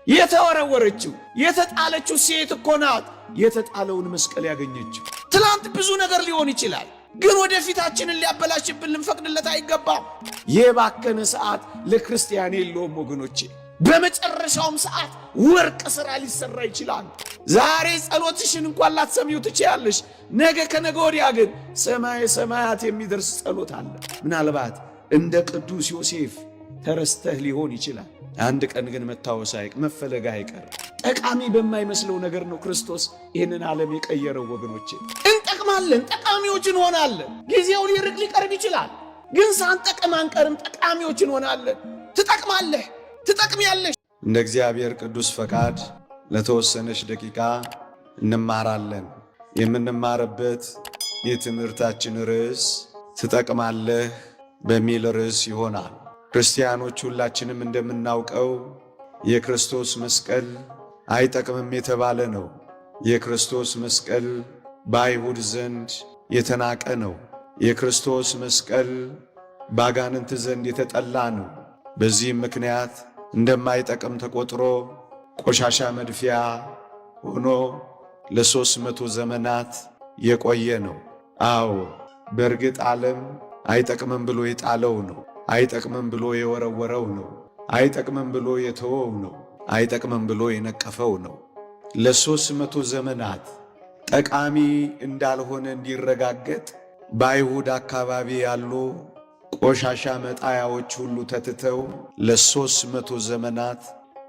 የተወረወረችው የተጣለችው ሴት እኮ ናት የተጣለውን መስቀል ያገኘችው። ትላንት ብዙ ነገር ሊሆን ይችላል፣ ግን ወደፊታችንን ሊያበላሽብን ልንፈቅድለት አይገባም። የባከነ ሰዓት ለክርስቲያን የለውም ወገኖቼ። በመጨረሻውም ሰዓት ወርቅ ሥራ ሊሰራ ይችላል። ዛሬ ጸሎትሽን እንኳን ላትሰሚው ትችያለሽ። ነገ ከነገ ወዲያ ግን ሰማየ ሰማያት የሚደርስ ጸሎት አለ። ምናልባት እንደ ቅዱስ ዮሴፍ ተረስተህ ሊሆን ይችላል። አንድ ቀን ግን መታወስ መፈለግ አይቀር። ጠቃሚ በማይመስለው ነገር ነው ክርስቶስ ይህንን ዓለም የቀየረው ወገኖቼ። እንጠቅማለን፣ ጠቃሚዎች እንሆናለን። ጊዜው ሊርቅ ሊቀርብ ይችላል፣ ግን ሳንጠቅም አንቀርም። ጠቃሚዎች እንሆናለን። ትጠቅማለህ፣ ትጠቅሚያለሽ። እንደ እግዚአብሔር ቅዱስ ፈቃድ ለተወሰነች ደቂቃ እንማራለን። የምንማርበት የትምህርታችን ርዕስ ትጠቅማለህ በሚል ርዕስ ይሆናል። ክርስቲያኖች ሁላችንም እንደምናውቀው የክርስቶስ መስቀል አይጠቅምም የተባለ ነው። የክርስቶስ መስቀል በአይሁድ ዘንድ የተናቀ ነው። የክርስቶስ መስቀል በአጋንንት ዘንድ የተጠላ ነው። በዚህም ምክንያት እንደማይጠቅም ተቆጥሮ ቆሻሻ መድፊያ ሆኖ ለ300 ዘመናት የቆየ ነው። አዎ በእርግጥ ዓለም አይጠቅምም ብሎ የጣለው ነው። አይጠቅምም ብሎ የወረወረው ነው። አይጠቅምም ብሎ የተወው ነው። አይጠቅምም ብሎ የነቀፈው ነው። ለ300 ዘመናት ጠቃሚ እንዳልሆነ እንዲረጋገጥ በአይሁድ አካባቢ ያሉ ቆሻሻ መጣያዎች ሁሉ ተትተው ለ300 ዘመናት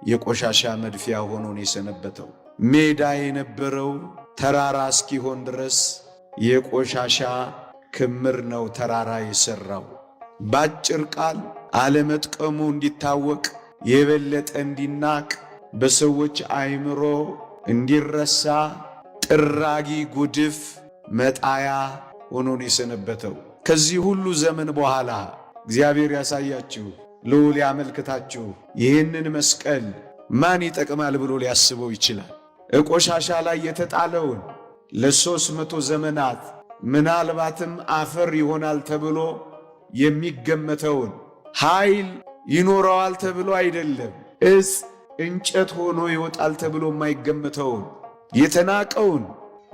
የቆሻሻ መድፊያ ሆኖ ነው የሰነበተው። ሜዳ የነበረው ተራራ እስኪሆን ድረስ የቆሻሻ ክምር ነው ተራራ የሰራው። ባጭር ቃል አለመጥቀሙ እንዲታወቅ የበለጠ እንዲናቅ በሰዎች አእምሮ እንዲረሳ ጥራጊ ጉድፍ መጣያ ሆኖ ነው የሰነበተው። ከዚህ ሁሉ ዘመን በኋላ እግዚአብሔር ያሳያችሁ፣ ልዑል ያመልክታችሁ። ይህንን መስቀል ማን ይጠቅማል ብሎ ሊያስበው ይችላል? ቆሻሻ ላይ የተጣለውን ለ300 ዘመናት ምናልባትም አፈር ይሆናል ተብሎ የሚገመተውን ኃይል ይኖረዋል ተብሎ አይደለም፣ እጽ እንጨት ሆኖ ይወጣል ተብሎ የማይገመተውን የተናቀውን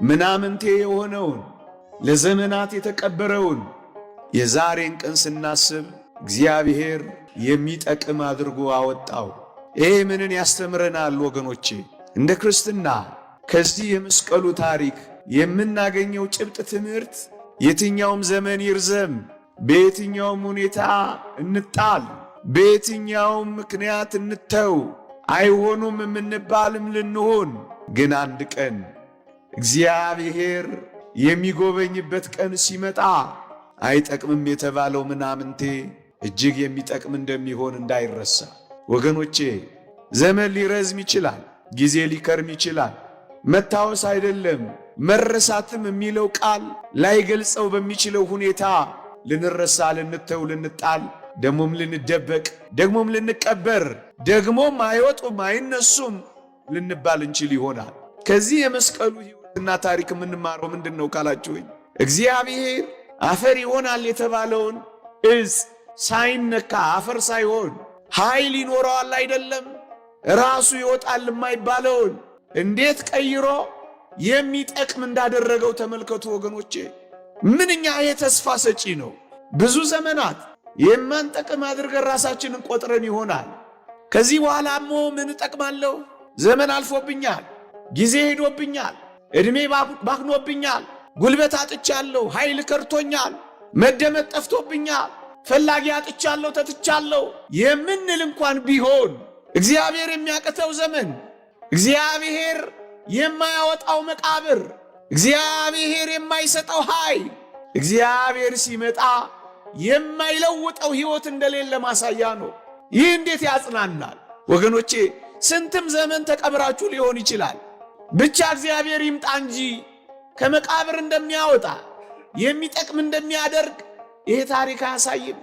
ምናምንቴ የሆነውን ለዘመናት የተቀበረውን የዛሬን ቀን ስናስብ እግዚአብሔር የሚጠቅም አድርጎ አወጣው። ይሄ ምንን ያስተምረናል ወገኖቼ? እንደ ክርስትና ከዚህ የመስቀሉ ታሪክ የምናገኘው ጭብጥ ትምህርት የትኛውም ዘመን ይርዘም፣ በየትኛውም ሁኔታ እንጣል፣ በየትኛውም ምክንያት እንተው፣ አይሆኑም የምንባልም ልንሆን፣ ግን አንድ ቀን እግዚአብሔር የሚጎበኝበት ቀን ሲመጣ አይጠቅምም የተባለው ምናምንቴ እጅግ የሚጠቅም እንደሚሆን እንዳይረሳ ወገኖቼ። ዘመን ሊረዝም ይችላል፣ ጊዜ ሊከርም ይችላል። መታወስ አይደለም መረሳትም የሚለው ቃል ላይገልጸው በሚችለው ሁኔታ ልንረሳ፣ ልንተው፣ ልንጣል፣ ደግሞም ልንደበቅ፣ ደግሞም ልንቀበር፣ ደግሞም አይወጡም አይነሱም ልንባል እንችል ይሆናል። ከዚህ የመስቀሉ ሕይወትና ታሪክ የምንማረው ምንድን ነው ካላችሁኝ፣ እግዚአብሔር አፈር ይሆናል የተባለውን እጽ ሳይነካ አፈር ሳይሆን ኃይል ይኖረዋል አይደለም ራሱ ይወጣል የማይባለውን እንዴት ቀይሮ የሚጠቅም እንዳደረገው ተመልከቱ ወገኖቼ። ምንኛ ይሄ ተስፋ ሰጪ ነው። ብዙ ዘመናት የማንጠቅም አድርገን ራሳችንን ቆጥረን ይሆናል። ከዚህ በኋላሞ ምን እጠቅማለሁ? ዘመን አልፎብኛል፣ ጊዜ ሄዶብኛል፣ ዕድሜ ባክኖብኛል፣ ጉልበት አጥቻለሁ፣ ኃይል ከርቶኛል፣ መደመጥ ጠፍቶብኛል፣ ፈላጊ አጥቻለሁ፣ ተትቻለሁ የምንል እንኳን ቢሆን እግዚአብሔር የሚያቅተው ዘመን፣ እግዚአብሔር የማያወጣው መቃብር፣ እግዚአብሔር የማይሰጠው ኃይል፣ እግዚአብሔር ሲመጣ የማይለውጠው ሕይወት እንደሌለ ማሳያ ነው። ይህ እንዴት ያጽናናል ወገኖቼ! ስንትም ዘመን ተቀብራችሁ ሊሆን ይችላል። ብቻ እግዚአብሔር ይምጣ እንጂ ከመቃብር እንደሚያወጣ የሚጠቅም እንደሚያደርግ ይህ ታሪክ አያሳይም?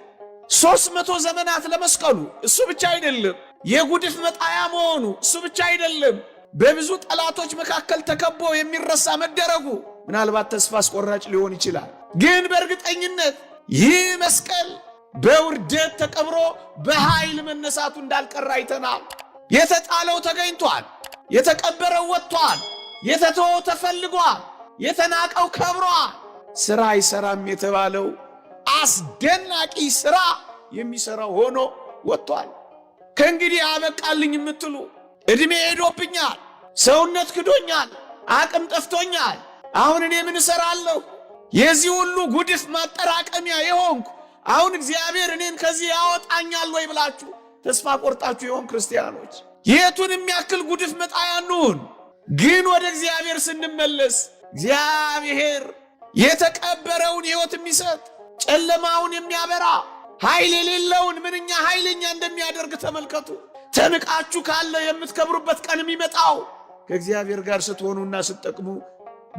300 ዘመናት ለመስቀሉ እሱ ብቻ አይደለም፣ የጉድፍ መጣያ መሆኑ እሱ ብቻ አይደለም፣ በብዙ ጠላቶች መካከል ተከቦ የሚረሳ መደረጉ ምናልባት ተስፋ አስቆራጭ ሊሆን ይችላል። ግን በእርግጠኝነት ይህ መስቀል በውርደት ተቀብሮ በኃይል መነሳቱ እንዳልቀረ አይተናል። የተጣለው ተገኝቶ ወጥቷል፣ የተቀበረው ወጥቷል፣ የተተወው ተፈልጓል፣ የተናቀው ከብሯል። ሥራ አይሰራም የተባለው አስደናቂ ሥራ የሚሰራው ሆኖ ወጥቷል። ከእንግዲህ አበቃልኝ የምትሉ ዕድሜ ሄዶብኛል፣ ሰውነት ክዶኛል፣ አቅም ጠፍቶኛል፣ አሁን እኔ ምን እሰራለሁ? የዚህ ሁሉ ጉድፍ ማጠራቀሚያ የሆንኩ አሁን እግዚአብሔር እኔን ከዚህ ያወጣኛል ወይ ብላችሁ ተስፋ ቆርጣችሁ የሆን ክርስቲያኖች የቱን የሚያክል ጉድፍ መጣያኑን ግን ወደ እግዚአብሔር ስንመለስ እግዚአብሔር የተቀበረውን ሕይወት የሚሰጥ ጨለማውን የሚያበራ ኃይል የሌለውን ምንኛ ኃይለኛ እንደሚያደርግ ተመልከቱ። ተንቃችሁ ካለ የምትከብሩበት ቀን የሚመጣው ከእግዚአብሔር ጋር ስትሆኑና ስትጠቅሙ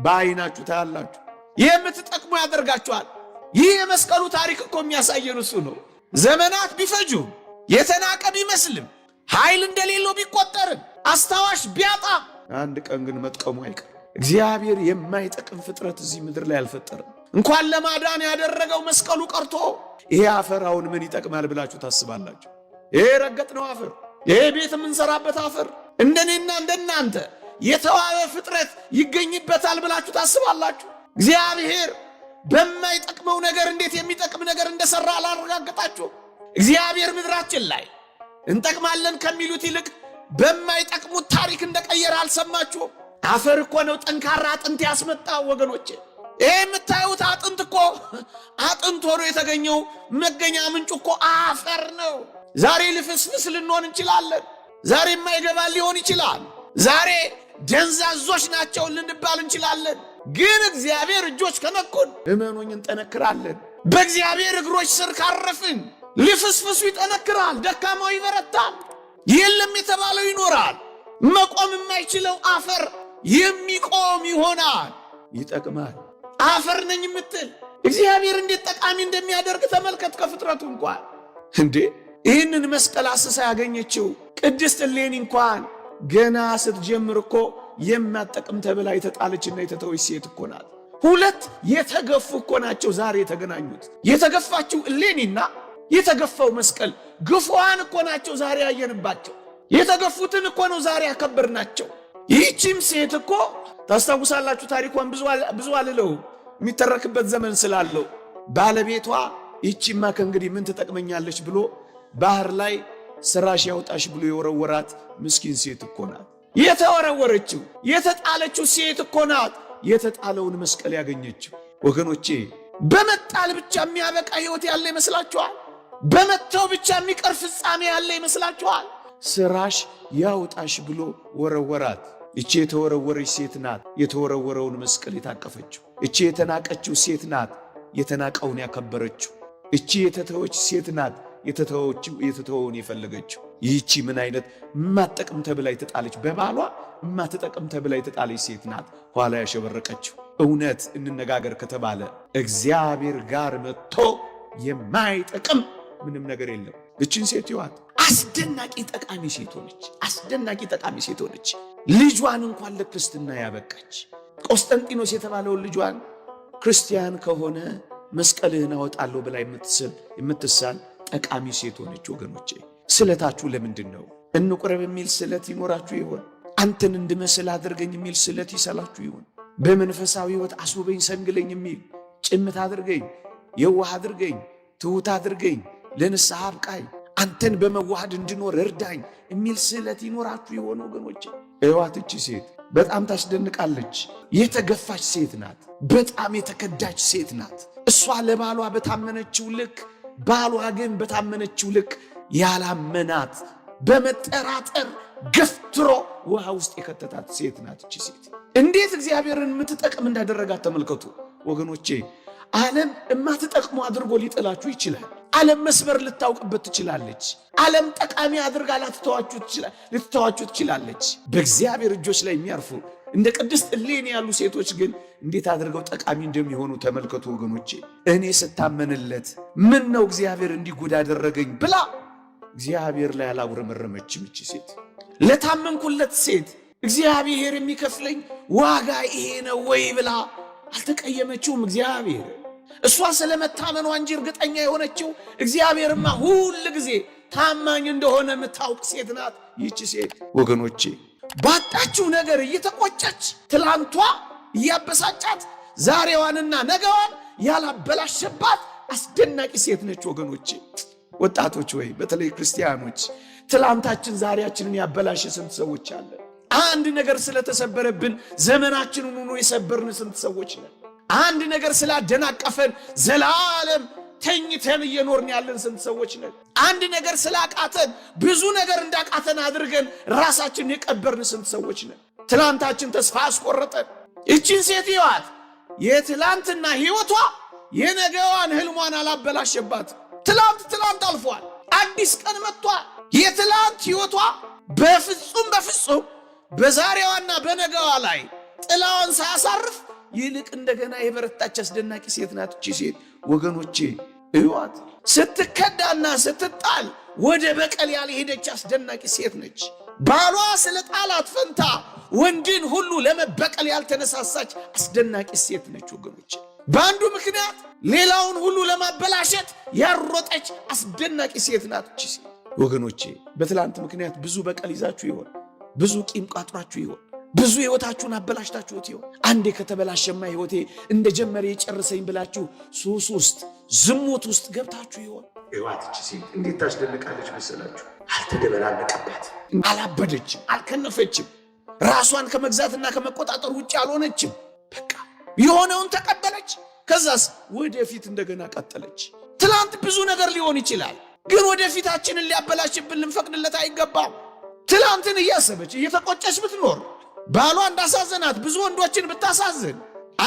በዓይናችሁ ታያላችሁ። የምትጠቅሙ ያደርጋችኋል። ይህ የመስቀሉ ታሪክ እኮ የሚያሳየን እሱ ነው። ዘመናት ቢፈጁም የተናቀ ቢመስልም ኃይል እንደሌለው ቢቆጠርም አስታዋሽ ቢያጣም አንድ ቀን ግን መጥቀሙ አይቀር። እግዚአብሔር የማይጠቅም ፍጥረት እዚህ ምድር ላይ አልፈጠረም። እንኳን ለማዳን ያደረገው መስቀሉ ቀርቶ ይሄ አፈር አሁን ምን ይጠቅማል ብላችሁ ታስባላችሁ? ይሄ ረገጥነው አፈር፣ ይሄ ቤት የምንሰራበት አፈር እንደኔና እንደናንተ የተዋበ ፍጥረት ይገኝበታል ብላችሁ ታስባላችሁ? እግዚአብሔር በማይጠቅመው ነገር እንዴት የሚጠቅም ነገር እንደሰራ አላረጋገጣችሁ? እግዚአብሔር ምድራችን ላይ እንጠቅማለን ከሚሉት ይልቅ በማይጠቅሙት ታሪክ እንደቀየረ አልሰማችሁ? አፈር እኮ ነው ጠንካራ አጥንት ያስመጣው ወገኖቼ። ይሄ የምታዩት አጥንት እኮ አጥንት ሆኖ የተገኘው መገኛ ምንጩ እኮ አፈር ነው። ዛሬ ልፍስፍስ ልንሆን እንችላለን። ዛሬ የማይገባን ሊሆን ይችላል። ዛሬ ደንዛዞች ናቸው ልንባል እንችላለን። ግን እግዚአብሔር እጆች ከነኩን እመኑኝ እንጠነክራለን። በእግዚአብሔር እግሮች ስር ካረፍን ልፍስፍሱ ይጠነክራል፣ ደካማው ይበረታል፣ የለም የተባለው ይኖራል። መቆም የማይችለው አፈር የሚቆም ይሆናል። ይጠቅማል። አፈር ነኝ የምትል እግዚአብሔር እንዴት ጠቃሚ እንደሚያደርግ ተመልከት። ከፍጥረቱ እንኳን እንዴ ይህንን መስቀል አስሳ ያገኘችው ቅድስት እሌኒ እንኳን ገና ስትጀምር እኮ የማጠቅም ተብላ የተጣለችና የተተወች ሴት እኮ ናት። ሁለት የተገፉ እኮ ናቸው ዛሬ የተገናኙት። የተገፋችው እሌኒና የተገፋው መስቀል ግፉዋን እኮ ናቸው ዛሬ ያየንባቸው። የተገፉትን እኮ ነው ዛሬ ያከበርናቸው። ይህቺም ሴት እኮ ታስታውሳላችሁ፣ ታሪኳን ብዙ አልለው የሚተረክበት ዘመን ስላለው ባለቤቷ ይህቺማ ከእንግዲህ ምን ትጠቅመኛለች ብሎ ባህር ላይ ስራሽ ያውጣሽ ብሎ የወረወራት ምስኪን ሴት እኮ ናት። የተወረወረችው የተጣለችው ሴት እኮ ናት የተጣለውን መስቀል ያገኘችው። ወገኖቼ በመጣል ብቻ የሚያበቃ ሕይወት ያለ ይመስላችኋል? በመተው ብቻ የሚቀር ፍጻሜ ያለ ይመስላችኋል? ስራሽ ያውጣሽ ብሎ ወረወራት። እቺ የተወረወረች ሴት ናት የተወረወረውን መስቀል የታቀፈችው። እቺ የተናቀችው ሴት ናት የተናቀውን ያከበረችው። እቺ የተተወች ሴት ናት የተተወውን የፈለገችው። ይህቺ ምን አይነት ማጠቅም ተብላ የተጣለች፣ በባሏ ማትጠቅም ተብላ የተጣለች ሴት ናት ኋላ ያሸበረቀችው። እውነት እንነጋገር ከተባለ እግዚአብሔር ጋር መጥቶ የማይጠቅም ምንም ነገር የለም። እቺን ሴት ይዋት አስደናቂ ጠቃሚ ሴት ሆነች። አስደናቂ ጠቃሚ ሴት ሆነች። ልጇን እንኳን ለክርስትና ያበቃች። ቆስጠንጢኖስ የተባለውን ልጇን ክርስቲያን ከሆነ መስቀልህን አወጣለሁ ብላ የምትሳል ጠቃሚ ሴት ሆነች። ወገኖቼ ስለታችሁ ለምንድን ነው? እንቁረብ የሚል ስለት ይኖራችሁ ይሆን? አንተን እንድመስል አድርገኝ የሚል ስለት ይሰላችሁ ይሆን? በመንፈሳዊ ሕይወት አስውበኝ ሰንግለኝ የሚል ጭምት አድርገኝ፣ የዋህ አድርገኝ፣ ትሑት አድርገኝ፣ ለንስሐ አብቃኝ፣ አንተን በመዋሃድ እንድኖር እርዳኝ የሚል ስለት ይኖራችሁ ይሆን? ወገኖቼ እዋት እቺ ሴት በጣም ታስደንቃለች። የተገፋች ሴት ናት። በጣም የተከዳች ሴት ናት። እሷ ለባሏ በታመነችው ልክ ባሏ ግን በታመነችው ልክ ያላመናት፣ በመጠራጠር ገፍትሮ ውሃ ውስጥ የከተታት ሴት ናት። እቺ ሴት እንዴት እግዚአብሔርን የምትጠቅም እንዳደረጋት ተመልከቱ ወገኖቼ። ዓለም የማትጠቅሙ አድርጎ ሊጥላችሁ ይችላል። ዓለም መስበር ልታውቅበት ትችላለች። ዓለም ጠቃሚ አድርጋ ልትተዋችሁ ትችላለች። በእግዚአብሔር እጆች ላይ የሚያርፉ እንደ ቅድስት እሌኒ ያሉ ሴቶች ግን እንዴት አድርገው ጠቃሚ እንደሚሆኑ ተመልከቱ ወገኖቼ። እኔ ስታመንለት ምን ነው እግዚአብሔር እንዲጎዳ አደረገኝ ብላ እግዚአብሔር ላይ አላጉረመረመችም። እቺ ሴት ለታመንኩለት ሴት እግዚአብሔር የሚከፍለኝ ዋጋ ይሄ ነው ወይ ብላ አልተቀየመችውም። እግዚአብሔር እሷ ስለመታመኗ እንጂ እርግጠኛ የሆነችው እግዚአብሔርማ ሁል ጊዜ ታማኝ እንደሆነ የምታውቅ ሴት ናት ይህች ሴት ወገኖቼ። ባጣችው ነገር እየተቆጨች ትላንቷ እያበሳጫት ዛሬዋንና ነገዋን ያላበላሸባት አስደናቂ ሴት ነች ወገኖቼ። ወጣቶች ወይ በተለይ ክርስቲያኖች ትላንታችን ዛሬያችንን ያበላሸ ስንት ሰዎች አለ። አንድ ነገር ስለተሰበረብን ዘመናችንን ሆኖ የሰበርን ስንት ሰዎች ነን። አንድ ነገር ስላደናቀፈን ዘላለም ተኝተን እየኖርን ያለን ስንት ሰዎች ነን። አንድ ነገር ስላቃተን ብዙ ነገር እንዳቃተን አድርገን ራሳችንን የቀበርን ስንት ሰዎች ነን። ትላንታችን ተስፋ አስቆረጠን። እቺን ሴት ይዋት የትላንትና ህይወቷ የነገዋን ህልሟን አላበላሸባት። ትላንት አልፏል፣ አዲስ ቀን መጥቷል። የትላንት ህይወቷ በፍጹም በዛሬዋና በነገዋ ላይ ጥላዋን ሳያሳርፍ ይልቅ እንደገና የበረታች አስደናቂ ሴት ናት እቺ ሴት ወገኖቼ። እዩዋት፣ ስትከዳና ስትጣል ወደ በቀል ያልሄደች አስደናቂ ሴት ነች። ባሏ ስለ ጣላት ፈንታ ወንድን ሁሉ ለመበቀል ያልተነሳሳች አስደናቂ ሴት ነች ወገኖቼ። በአንዱ ምክንያት ሌላውን ሁሉ ለማበላሸት ያሮጠች አስደናቂ ሴት ናት እቺ ሴት ወገኖቼ። በትላንት ምክንያት ብዙ በቀል ይዛችሁ ይሆን? ብዙ ቂም ቋጥራችሁ ይሆን? ብዙ ህይወታችሁን አበላሽታችሁት ይሆን? አንዴ ከተበላሸማ ህይወቴ እንደጀመረ የጨረሰኝ ብላችሁ ሱስ ውስጥ ዝሙት ውስጥ ገብታችሁ ይሆን? እዋት እቺ ሴት እንዴት ታስደንቃለች መሰላችሁ? አልተደበላለቀባት፣ አላበደችም፣ አልከነፈችም። ራሷን ከመግዛትና ከመቆጣጠር ውጭ አልሆነችም። በቃ የሆነውን ተቀበለች። ከዛስ ወደፊት እንደገና ቀጠለች። ትላንት ብዙ ነገር ሊሆን ይችላል፣ ግን ወደፊታችንን ሊያበላሽብን ልንፈቅድለት አይገባም። ትላንትን እያሰበች እየተቆጨች ብትኖር ባሏ እንዳሳዘናት ብዙ ወንዶችን ብታሳዝን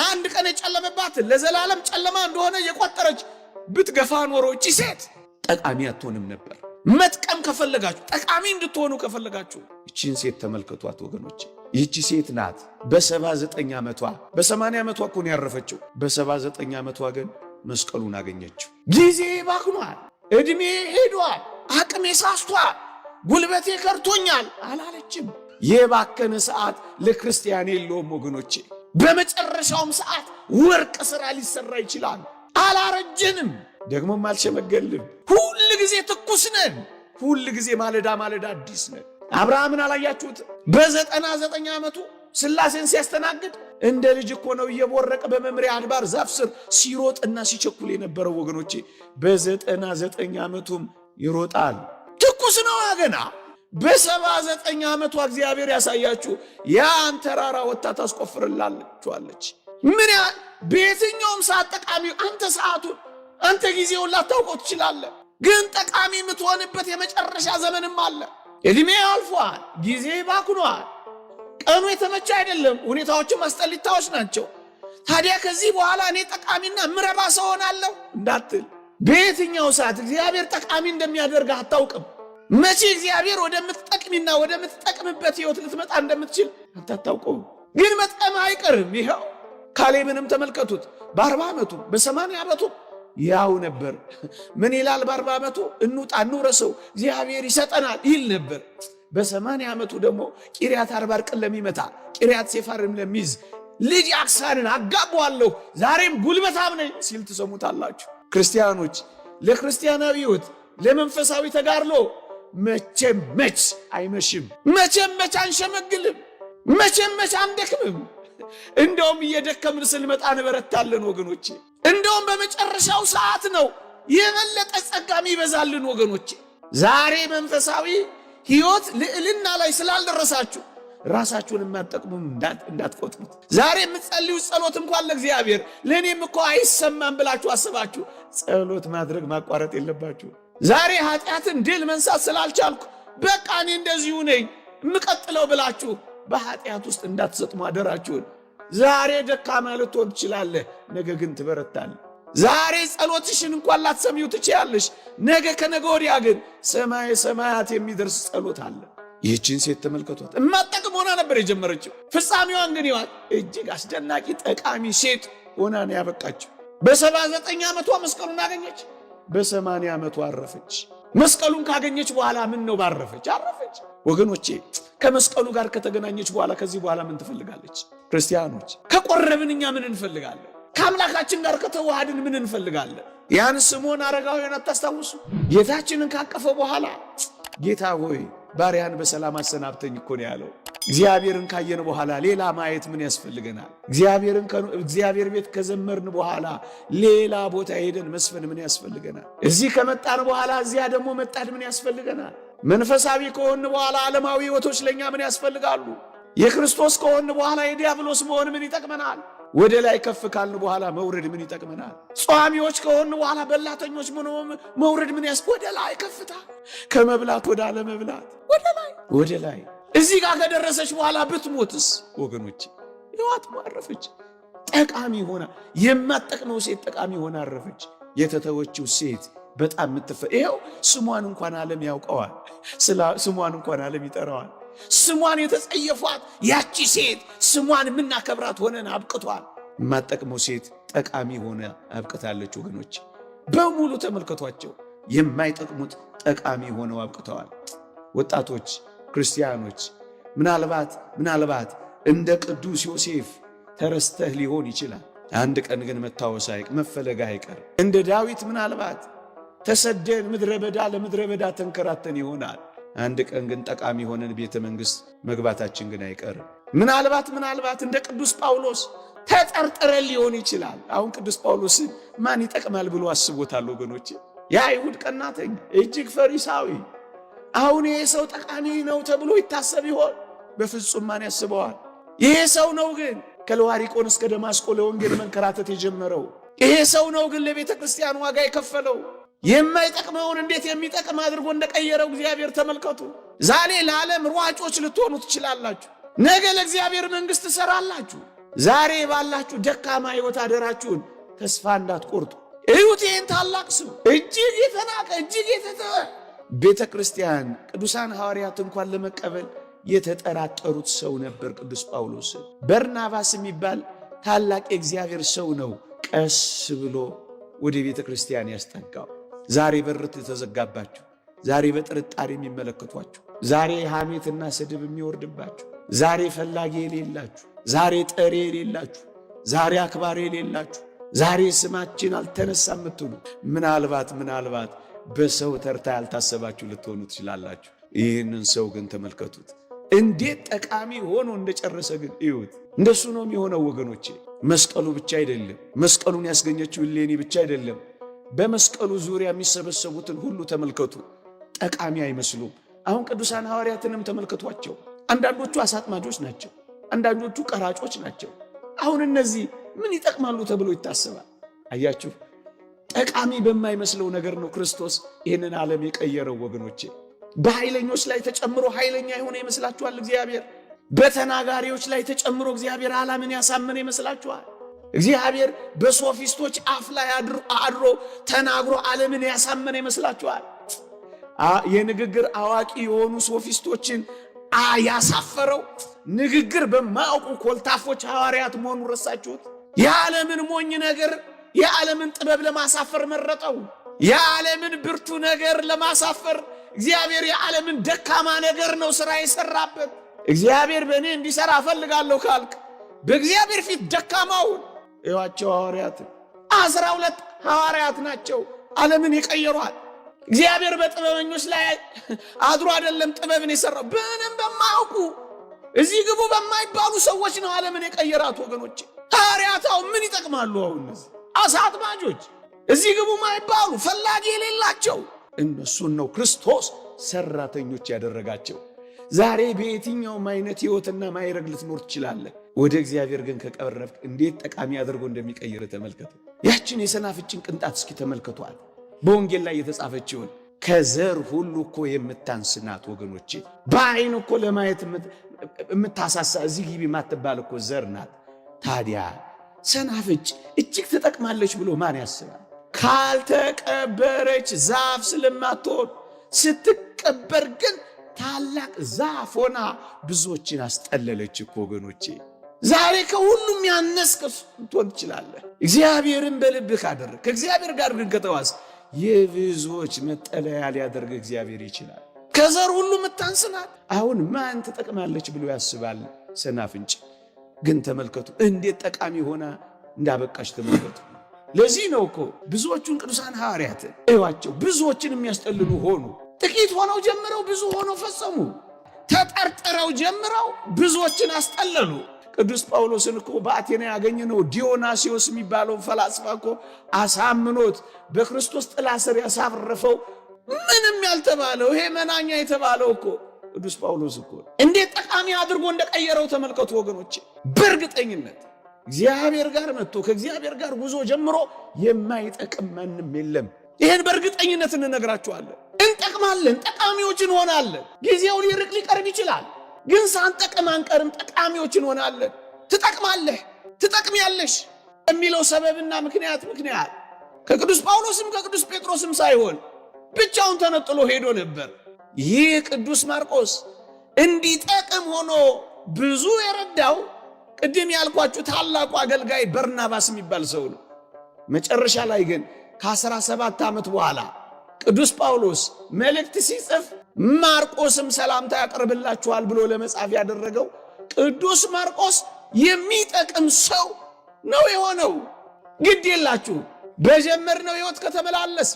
አንድ ቀን የጨለመባትን ለዘላለም ጨለማ እንደሆነ የቆጠረች ብትገፋ ኖሮ እቺ ሴት ጠቃሚ አትሆንም ነበር። መጥቀም ከፈለጋችሁ ጠቃሚ እንድትሆኑ ከፈለጋችሁ እቺን ሴት ተመልከቷት ወገኖች። ይህቺ ሴት ናት በ79 ዓመቷ በ80 ዓመቷ እኮ ነው ያረፈችው። በ79 ዓመቷ ግን መስቀሉን አገኘችው። ጊዜ ባክኗል፣ እድሜ ሄዷል፣ አቅሜ ሳስቷል፣ ጉልበቴ ከርቶኛል አላለችም። የባከነ ሰዓት ለክርስቲያን የለውም ወገኖቼ። በመጨረሻውም ሰዓት ወርቅ ሥራ ሊሰራ ይችላል። አላረጀንም፣ ደግሞም አልሸመገልም። ሁል ጊዜ ትኩስ ነን። ሁል ጊዜ ማለዳ አዲስ ነን። አብርሃምን አላያችሁት? በ99 ዓመቱ ሥላሴን ሲያስተናግድ እንደ ልጅ እኮ ነው እየቦረቀ በመምሪያ አድባር ዛፍ ስር ሲሮጥና ሲቸኩል የነበረው ወገኖቼ። በ99 ዓመቱም ይሮጣል። ትኩስ ነው ገና። በ79 ዓመቷ እግዚአብሔር ያሳያችሁ ያን ተራራ ወጣ ታስቆፍርላችኋለች። ምን ያህል በየትኛውም ሰዓት ጠቃሚ አንተ ጊዜውን ላታውቀው ትችላለህ፣ ግን ጠቃሚ የምትሆንበት የመጨረሻ ዘመንም አለ። እድሜ አልፏል፣ ጊዜ ባክኗል፣ ቀኑ የተመቸ አይደለም፣ ሁኔታዎችም አስጠሊታዎች ናቸው። ታዲያ ከዚህ በኋላ እኔ ጠቃሚና ምረባ ሰው ሆናለሁ እንዳትል። በየትኛው ሰዓት እግዚአብሔር ጠቃሚ እንደሚያደርግ አታውቅም። መቼ እግዚአብሔር ወደምትጠቅሚና ወደምትጠቅምበት ህይወት ልትመጣ እንደምትችል አታውቀው። ግን መጥቀም አይቀርም። ይኸው ካሌብንም ተመልከቱት። በ40 ዓመቱ በ80 ዓመቱ ያው ነበር። ምን ይላል? በ40 ዓመቱ እንውጣ እንውረሰው እግዚአብሔር ይሰጠናል ይል ነበር። በ80 ዓመቱ ደግሞ ቂርያት አርባቅን ለሚመታ ቂርያት ሴፋርም ለሚይዝ ልጅ አክሳንን አጋባዋለሁ ዛሬም ጉልበታም ነኝ ሲል ትሰሙታላችሁ። ክርስቲያኖች ለክርስቲያናዊ ህይወት ለመንፈሳዊ ተጋድሎ መቼም አይመሽም፣ መቼም አንሸመግልም፣ መቼም አንደክምም። እንደውም እየደከምን ስንመጣ እንበረታለን ወገኖቼ። እንደውም በመጨረሻው ሰዓት ነው የበለጠ ጸጋም ይበዛልን ወገኖቼ። ዛሬ መንፈሳዊ ህይወት ልዕልና ላይ ስላልደረሳችሁ ራሳችሁን የማትጠቅሙም እንዳትቆጥሩት። ዛሬ የምትጸልዩ ጸሎት እንኳን ለእግዚአብሔር ለእኔም እኮ አይሰማም ብላችሁ አስባችሁ ጸሎት ማድረግ ማቋረጥ የለባችሁ። ዛሬ ኃጢአትን ድል መንሳት ስላልቻልኩ በቃ እኔ እንደዚሁ ነኝ የምቀጥለው ብላችሁ በኃጢአት ውስጥ እንዳትሰጥሙ አደራችሁን። ዛሬ ደካማ ልትሆን ትችላለህ፣ ነገ ግን ትበረታለህ። ዛሬ ጸሎትሽን እንኳን ላትሰሚው ትችያለሽ፣ ነገ ከነገ ወዲያ ግን ሰማይ ሰማያት የሚደርስ ጸሎት አለ። ይህችን ሴት ተመልከቷት። እማጠቅም ሆና ነበር የጀመረችው፣ ፍጻሜዋን ግን ይዋት እጅግ አስደናቂ ጠቃሚ ሴት ሆና ነው ያበቃችው። በ79 ዓመቷ መስቀሉን አገኘች፣ በ80 ዓመቷ አረፈች። መስቀሉን ካገኘች በኋላ ምን ነው ባረፈች? አረፈች። ወገኖቼ ከመስቀሉ ጋር ከተገናኘች በኋላ ከዚህ በኋላ ምን ትፈልጋለች? ክርስቲያኖች ከቆረብን እኛ ምን እንፈልጋለን? ከአምላካችን ጋር ከተዋሃድን ምን እንፈልጋለን? ያን ስምዖን አረጋዊን አታስታውሱ? ጌታችንን ካቀፈ በኋላ ጌታ ሆይ ባሪያን በሰላም አሰናብተኝ እኮ ነው ያለው። እግዚአብሔርን ካየን በኋላ ሌላ ማየት ምን ያስፈልገናል? እግዚአብሔር ቤት ከዘመርን በኋላ ሌላ ቦታ ሄደን መስፈን ምን ያስፈልገናል? እዚህ ከመጣን በኋላ እዚያ ደግሞ መጣድ ምን ያስፈልገናል? መንፈሳዊ ከሆን በኋላ ዓለማዊ ሕይወቶች ለኛ ምን ያስፈልጋሉ? የክርስቶስ ከሆን በኋላ የዲያብሎስ መሆን ምን ይጠቅመናል? ወደ ላይ ከፍ ካልን በኋላ መውረድ ምን ይጠቅመናል? ጿሚዎች ከሆን በኋላ በላተኞች መውረድ ምን ወደ ላይ ከፍታ፣ ከመብላት ወደ አለመብላት፣ ወደ ላይ እዚህ ጋር ከደረሰች በኋላ ብትሞትስ ወገኖች? ሕይወት አረፈች። ጠቃሚ ሆና የማትጠቅመው ሴት ጠቃሚ ሆና አረፈች። የተተወችው ሴት በጣም ይሄው ስሟን እንኳን ዓለም ያውቀዋል። ስሟን እንኳን ዓለም ይጠራዋል። ስሟን የተጸየፏት ያቺ ሴት ስሟን የምናከብራት ሆነን አብቅቷል። የማትጠቅመው ሴት ጠቃሚ ሆነ አብቅታለች። ወገኖች በሙሉ ተመልከቷቸው። የማይጠቅሙት ጠቃሚ ሆነው አብቅተዋል። ወጣቶች ክርስቲያኖች ምናልባት እንደ ቅዱስ ዮሴፍ ተረስተህ ሊሆን ይችላል። አንድ ቀን ግን መታወስ መፈለግ አይቀር። እንደ ዳዊት ምናልባት ተሰደን ምድረ በዳ ለምድረ በዳ ተንከራተን ይሆናል። አንድ ቀን ግን ጠቃሚ ሆነን ቤተ መንግሥት መግባታችን ግን አይቀርም። ምናልባት እንደ ቅዱስ ጳውሎስ ተጠርጥረን ሊሆን ይችላል። አሁን ቅዱስ ጳውሎስ ማን ይጠቅማል ብሎ አስቦታል ወገኖች? የአይሁድ ቀናተኛ እጅግ ፈሪሳዊ። አሁን ይሄ ሰው ጠቃሚ ነው ተብሎ ይታሰብ ይሆን? በፍጹም ማን ያስበዋል? ይሄ ሰው ነው ግን ከለዋሪቆን እስከ ደማስቆ ለወንጌል መንከራተት የጀመረው። ይሄ ሰው ነው ግን ለቤተ ክርስቲያን ዋጋ የከፈለው። የማይጠቅመውን እንዴት የሚጠቅም አድርጎ እንደቀየረው እግዚአብሔር ተመልከቱ። ዛሬ ለዓለም ሯጮች ልትሆኑ ትችላላችሁ፣ ነገ ለእግዚአብሔር መንግሥት ትሰራላችሁ። ዛሬ ባላችሁ ደካማ ሕይወት አደራችሁን ተስፋ እንዳትቆርጡ። እዩት ይህን ታላቅ ሰው፣ እጅግ የተናቀ እጅግ የተተወ። ቤተ ክርስቲያን ቅዱሳን ሐዋርያት እንኳን ለመቀበል የተጠራጠሩት ሰው ነበር ቅዱስ ጳውሎስ። በርናባስ የሚባል ታላቅ የእግዚአብሔር ሰው ነው ቀስ ብሎ ወደ ቤተ ክርስቲያን ያስጠጋው። ዛሬ በር የተዘጋባችሁ፣ ዛሬ በጥርጣሬ የሚመለከቷችሁ፣ ዛሬ ሐሜትና ስድብ የሚወርድባችሁ፣ ዛሬ ፈላጊ የሌላችሁ፣ ዛሬ ጠሪ የሌላችሁ፣ ዛሬ አክባሪ የሌላችሁ፣ ዛሬ ስማችን አልተነሳም የምትሉ ምናልባት በሰው ተርታ ያልታሰባችሁ ልትሆኑ ትችላላችሁ። ይህንን ሰው ግን ተመልከቱት፣ እንዴት ጠቃሚ ሆኖ እንደጨረሰ ግን እዩት። እንደሱ ነው የሚሆነው ወገኖቼ። መስቀሉ ብቻ አይደለም፣ መስቀሉን ያስገኘችው እሌኒ ብቻ አይደለም። በመስቀሉ ዙሪያ የሚሰበሰቡትን ሁሉ ተመልከቱ። ጠቃሚ አይመስሉም። አሁን ቅዱሳን ሐዋርያትንም ተመልከቷቸው። አንዳንዶቹ አሳጥማጆች ናቸው፣ አንዳንዶቹ ቀራጮች ናቸው። አሁን እነዚህ ምን ይጠቅማሉ ተብሎ ይታሰባል? አያችሁ፣ ጠቃሚ በማይመስለው ነገር ነው ክርስቶስ ይህንን ዓለም የቀየረው ወገኖቼ። በኃይለኞች ላይ ተጨምሮ ኃይለኛ የሆነ ይመስላችኋል እግዚአብሔር? በተናጋሪዎች ላይ ተጨምሮ እግዚአብሔር ዓለምን ያሳመነ ይመስላችኋል? እግዚአብሔር በሶፊስቶች አፍ ላይ አድሮ ተናግሮ ዓለምን ያሳመነ ይመስላችኋል? የንግግር አዋቂ የሆኑ ሶፊስቶችን ያሳፈረው ንግግር በማያውቁ ኮልታፎች ሐዋርያት መሆኑን ረሳችሁት? የዓለምን ሞኝ ነገር የዓለምን ጥበብ ለማሳፈር መረጠው። የዓለምን ብርቱ ነገር ለማሳፈር እግዚአብሔር የዓለምን ደካማ ነገር ነው ሥራ የሰራበት። እግዚአብሔር በእኔ እንዲሠራ እፈልጋለሁ ካልክ በእግዚአብሔር ፊት ደካማውን እዩዋቸው። ሐዋርያት 12 ሐዋርያት ናቸው ዓለምን የቀየሯል። እግዚአብሔር በጥበበኞች ላይ አድሮ አይደለም ጥበብን የሰራው፣ ምንም በማያውቁ እዚህ ግቡ በማይባሉ ሰዎች ነው ዓለምን የቀየራት ወገኖች። ሐዋርያት አሁን ምን ይጠቅማሉ? አሁን እነዚህ አሳጥማጆች፣ እዚህ ግቡ ማይባሉ ፈላጊ የሌላቸው እነሱን ነው ክርስቶስ ሰራተኞች ያደረጋቸው። ዛሬ በየትኛውም አይነት ሕይወትና ማይረግ ልትኖር ትችላለህ። ወደ እግዚአብሔር ግን ከቀረብክ እንዴት ጠቃሚ አድርጎ እንደሚቀይር ተመልከቱ። ያችን የሰናፍጭን ቅንጣት እስኪ ተመልከቷል። በወንጌል ላይ የተጻፈችውን ከዘር ሁሉ እኮ የምታንስ ናት ወገኖቼ። በአይን እኮ ለማየት የምታሳሳ እዚህ ግቢ የማትባል እኮ ዘር ናት። ታዲያ ሰናፍጭ እጅግ ትጠቅማለች ብሎ ማን ያስባል? ካልተቀበረች ዛፍ ስለማትሆን ስትቀበር ግን ታላቅ ዛፍ ሆና ብዙዎችን አስጠለለች እኮ ወገኖቼ። ዛሬ ከሁሉም ያነስክ ልትሆን ትችላለህ። እግዚአብሔርን በልብህ ካደረግህ፣ ከእግዚአብሔር ጋር ግን ከተዋስ የብዙዎች መጠለያ ሊያደርግ እግዚአብሔር ይችላል። ከዘር ሁሉ የምታንስ ናት። አሁን ማን ትጠቅማለች ብሎ ያስባል ሰናፍጭ? ግን ተመልከቱ እንዴት ጠቃሚ ሆና እንዳበቃች ተመልከቱ። ለዚህ ነው እኮ ብዙዎቹን ቅዱሳን ሐዋርያት እዩዋቸው፣ ብዙዎችን የሚያስጠልሉ ሆኑ። ጥቂት ሆነው ጀምረው ብዙ ሆነው ፈጸሙ። ተጠርጥረው ጀምረው ብዙዎችን አስጠለሉ። ቅዱስ ጳውሎስን እኮ በአቴና ያገኘነው ዲዮናሲዮስ የሚባለው ፈላስፋ እኮ አሳምኖት በክርስቶስ ጥላ ስር ያሳረፈው ምንም ያልተባለው ይሄ መናኛ የተባለው እኮ ቅዱስ ጳውሎስ እኮ እንዴት ጠቃሚ አድርጎ እንደቀየረው ተመልከቱ ወገኖቼ። በእርግጠኝነት እግዚአብሔር ጋር መጥቶ ከእግዚአብሔር ጋር ጉዞ ጀምሮ የማይጠቅም ማንም የለም። ይሄን በእርግጠኝነት እንነግራችኋለን። እንጠቅማለን፣ ጠቃሚዎች እንሆናለን። ጊዜው ሊርቅ ሊቀርብ ይችላል፣ ግን ሳንጠቅም አንቀርም፣ ጠቃሚዎች እንሆናለን። ትጠቅማለህ፣ ትጠቅሚያለሽ የሚለው ሰበብና ምክንያት ከቅዱስ ጳውሎስም ከቅዱስ ጴጥሮስም ሳይሆን ብቻውን ተነጥሎ ሄዶ ነበር። ይህ ቅዱስ ማርቆስ እንዲጠቅም ሆኖ ብዙ የረዳው ቅድም ያልኳችሁ ታላቁ አገልጋይ በርናባስ የሚባል ሰው ነው። መጨረሻ ላይ ግን ከ17 ዓመት በኋላ ቅዱስ ጳውሎስ መልእክት ሲጽፍ ማርቆስም ሰላምታ ያቀርብላችኋል ብሎ ለመጻፍ ያደረገው ቅዱስ ማርቆስ የሚጠቅም ሰው ነው የሆነው። ግድ የላችሁ በጀመርነው ሕይወት ከተመላለስ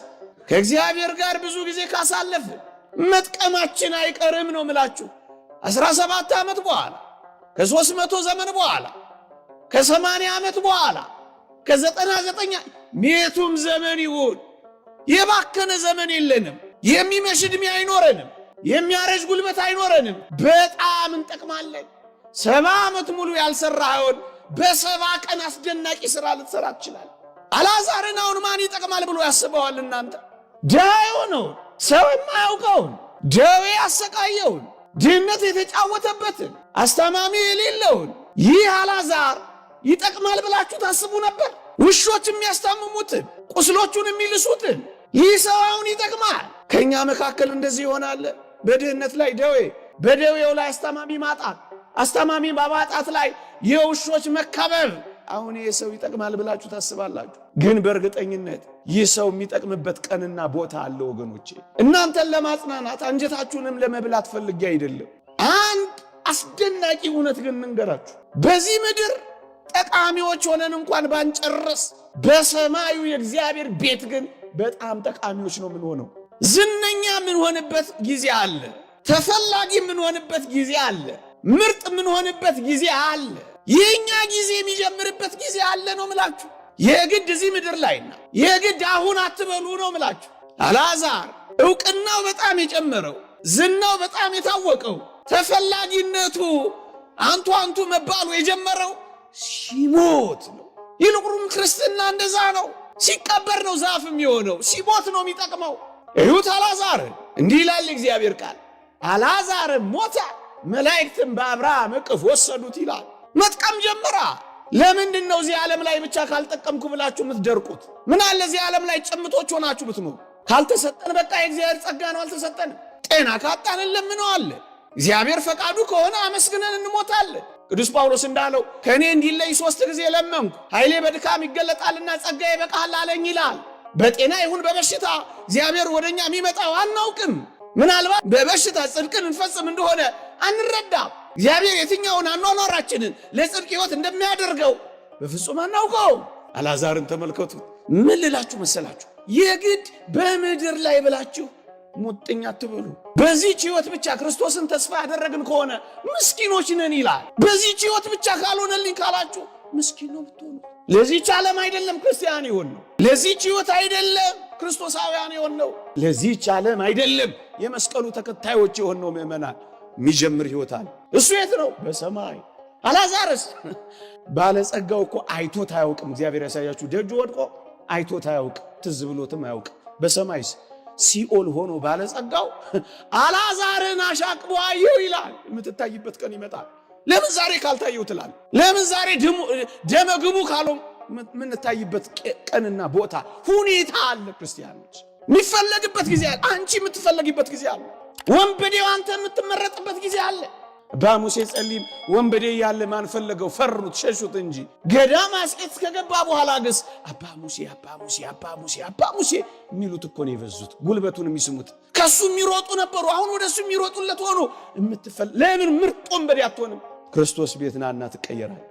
ከእግዚአብሔር ጋር ብዙ ጊዜ ካሳለፍ መጥቀማችን አይቀርም ነው ምላችሁ። 17 ዓመት በኋላ ከ300 ዘመን በኋላ ከ80 ዓመት በኋላ ከ99 ሜቱም ዘመን ይሁን የባከነ ዘመን የለንም። የሚመሽ ዕድሜ አይኖረንም። የሚያረጅ ጉልበት አይኖረንም። በጣም እንጠቅማለን። 70 ዓመት ሙሉ ያልሰራኸውን በ70 ቀን አስደናቂ ሥራ ልትሰራ ትችላለህ። አልዓዛርን አሁን ማን ይጠቅማል ብሎ ያስበዋል? እናንተ ድሃ የሆነውን ሰው የማያውቀውን ደዌ ያሰቃየውን ድህነት የተጫወተበትን አስተማሚ የሌለውን ይህ አልዓዛር ይጠቅማል ብላችሁ ታስቡ ነበር? ውሾች የሚያስታምሙትን ቁስሎቹን የሚልሱትን ይህ ሰው አሁን ይጠቅማል? ከኛ መካከል እንደዚህ ይሆናል። በድህነት ላይ ደዌ፣ በደዌው ላይ አስተማሚ ማጣት፣ አስተማሚ በማጣት ላይ የውሾች መከበብ። አሁን ይህ ሰው ይጠቅማል ብላችሁ ታስባላችሁ? ግን በእርግጠኝነት ይህ ሰው የሚጠቅምበት ቀንና ቦታ አለ ወገኖቼ። እናንተን ለማጽናናት አንጀታችሁንም ለመብላት ፈልጌ አይደለም። አንድ አስደናቂ እውነት ግን እንገራችሁ። በዚህ ምድር ጠቃሚዎች ሆነን እንኳን ባንጨርስ በሰማዩ የእግዚአብሔር ቤት ግን በጣም ጠቃሚዎች ነው የምንሆነው። ዝነኛ የምንሆንበት ጊዜ አለ። ተፈላጊ የምንሆንበት ጊዜ አለ። ምርጥ የምንሆንበት ጊዜ አለ። የኛ ጊዜ የሚጀምርበት ጊዜ አለ ነው ምላችሁ። የግድ እዚህ ምድር ላይና የግድ አሁን አትበሉ ነው ምላችሁ። አልዓዛር ዕውቅናው በጣም የጨመረው፣ ዝናው በጣም የታወቀው፣ ተፈላጊነቱ አንቱ መባሉ የጀመረው ሲሞት ነው። ይልቁንም ክርስትና እንደዛ ነው። ሲቀበር ነው ዛፍ የሚሆነው፣ ሲሞት ነው የሚጠቅመው። እዩት አልዓዛር። እንዲህ ይላል እግዚአብሔር ቃል፣ አልዓዛር ሞተ፣ መላእክትም በአብርሃም እቅፍ ወሰዱት ይላል። መጥቀም ጀመራ። ለምንድን ነው እዚህ ዓለም ላይ ብቻ ካልጠቀምኩ ብላችሁ የምትደርቁት? ምን አለ እዚህ ዓለም ላይ ጭምቶች ሆናችሁ ብትኖሩ? ካልተሰጠን በቃ የእግዚአብሔር ጸጋ ነው፣ አልተሰጠንም። ጤና ካጣን እንለምነዋለን። እግዚአብሔር ፈቃዱ ከሆነ አመስግነን እንሞታለን። ቅዱስ ጳውሎስ እንዳለው ከእኔ እንዲለይ 3 ጊዜ ለመንኩ፣ ኃይሌ በድካም ይገለጣልና ጸጋዬ ይበቃሃል አለኝ ይላል። በጤና ይሁን በበሽታ እግዚአብሔር ወደኛ የሚመጣው አናውቅም። ምናልባት በበሽታ ጽድቅን እንፈጽም እንደሆነ አንረዳም። እግዚአብሔር የትኛውን አኗኗራችንን ለጽድቅ ሕይወት እንደሚያደርገው በፍጹም አናውቀው። አልዓዛርን ተመልከቱ። ምን ልላችሁ መሰላችሁ? የግድ በምድር ላይ ብላችሁ ሙጥኝ አትበሉ። በዚህች ሕይወት ብቻ ክርስቶስን ተስፋ ያደረግን ከሆነ ምስኪኖች ነን ይላል። በዚህች ሕይወት ብቻ ካልሆነልኝ ካላችሁ ምስኪን ነው ብትሆኑ። ለዚህች ዓለም አይደለም ክርስቲያን ይሆን ነው። ለዚህች ሕይወት አይደለም ክርስቶሳውያን ይሆን ነው። ለዚህች ዓለም አይደለም የመስቀሉ ተከታዮች ይሆን ነው። ምእመናን የሚጀምር ሕይወት አለ። እሱ የት ነው? በሰማይ። አልዓዛርስ ባለጸጋው እኮ አይቶት አያውቅም። እግዚአብሔር ያሳያችሁ። ደጁ ወድቆ አይቶት አያውቅም፣ ትዝ ብሎትም አያውቅም። በሰማይስ ሲኦል ሆኖ ባለጸጋው አልዓዛርን አሻቅቦ አየው ይላል። የምትታይበት ቀን ይመጣል። ለምን ዛሬ ካልታየው ትላል? ለምን ዛሬ ደመግቡ ካለው የምንታይበት ቀንና ቦታ ሁኔታ አለ። ክርስቲያኖች የሚፈለግበት ጊዜ አለ። አንቺ የምትፈለግበት ጊዜ አለ። ወንበዴው አንተ የምትመረጥበት ጊዜ አለ። አባ ሙሴ ጸሊም ወንበዴ ያለ ማን ፈለገው? ፈሩት፣ ሸሹት እንጂ። ገዳም አስቄጥስ ከገባ በኋላ ግስ አባ ሙሴ የሚሉት እኮ ነው የበዙት። ጉልበቱን የሚስሙት ከሱ የሚሮጡ ነበሩ። አሁን ወደሱ የሚሮጡለት ሆኖ ለምን ምርጥ ወንበዴ አትሆንም? ክርስቶስ ቤት ናና ትቀየራል።